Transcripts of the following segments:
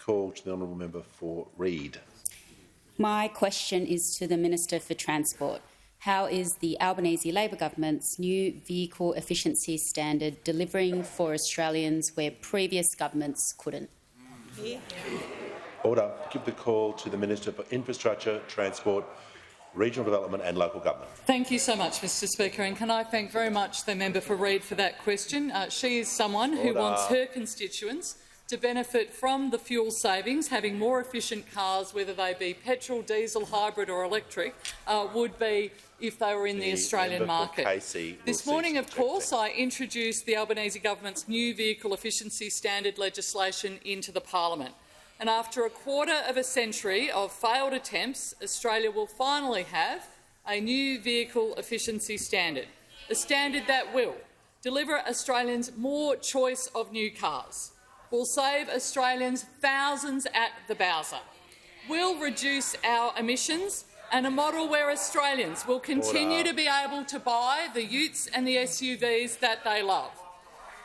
call to the honourable member for Reid. My question is to the Minister for Transport. How is the Albanese Labor government's new vehicle efficiency standard delivering for Australians where previous governments couldn't? Order. Give the call to the Minister for Infrastructure, Transport, Regional Development and Local Government. Thank you so much, Mr Speaker, and can I thank very much the member for Reid for that question. She is someone who wants her constituents to benefit from the fuel savings. Having more efficient cars, whether they be petrol, diesel, hybrid or electric, would be if they were in the Australian market. This morning, of course, I introduced the Albanese government's new vehicle efficiency standard legislation into the parliament. And after a quarter of a century of failed attempts, Australia will finally have a new vehicle efficiency standard, a standard that will deliver Australians more choice of new cars, will save Australians thousands at the Bowser, will reduce our emissions, and a model where Australians will continue to be able to buy the utes and the SUVs that they love.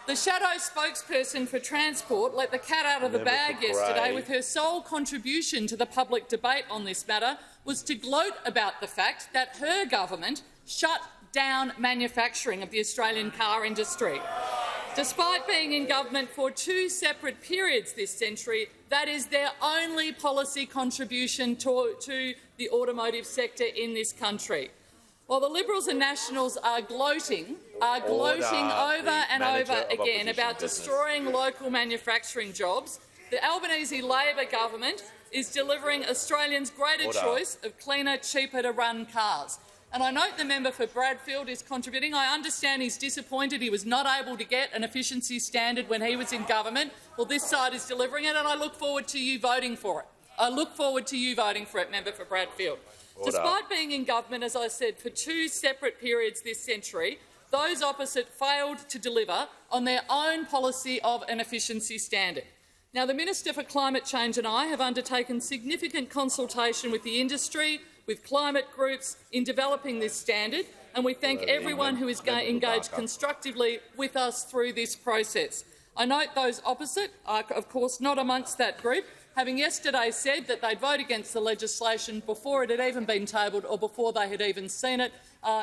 The Shadow Spokesperson for Transport let the cat out of the bag yesterday with her sole contribution to the public debate on this matter was to gloat about the fact that her government shut down manufacturing of the Australian car industry. Despite being in government for 2 separate periods this century, that is their only policy contribution to the automotive sector in this country. While the Liberals and Nationals are gloating over and over again about destroying local manufacturing jobs, the Albanese Labor government is delivering Australians greater choice of cleaner, cheaper-to-run cars. And I note the member for Bradfield is contributing. I understand he's disappointed he was not able to get an efficiency standard when he was in government. Well, this side is delivering it, and I look forward to you voting for it. I look forward to you voting for it, member for Bradfield. Despite being in government, as I said, for 2 separate periods this century, those opposite failed to deliver on their own policy of an efficiency standard. Now, the Minister for Climate Change and I have undertaken significant consultation with the industry, with climate groups in developing this standard, and we thank everyone who is engaged constructively with us through this process. I note those opposite are, of course, not amongst that group, having yesterday said that they'd vote against the legislation before it had even been tabled or before they had even seen it.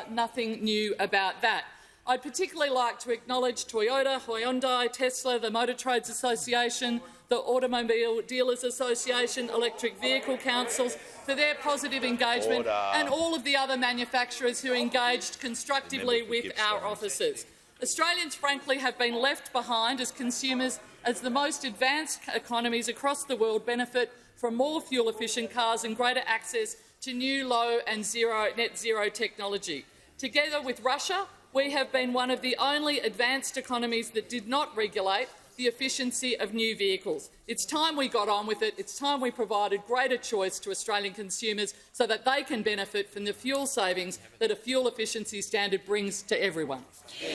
Nothing new about that. I'd particularly like to acknowledge Toyota, Hyundai, Tesla, the Motor Trades Association, the Automobile Dealers Association, electric vehicle councils for their positive engagement, and all of the other manufacturers who engaged constructively with our officers. Australians, frankly, have been left behind as consumers as the most advanced economies across the world benefit from more fuel-efficient cars and greater access to new low and net zero technology. Together with Russia, we have been one of the only advanced economies that did not regulate the efficiency of new vehicles. It's time we got on with it. It's time we provided greater choice to Australian consumers so that they can benefit from the fuel savings that a fuel efficiency standard brings to everyone.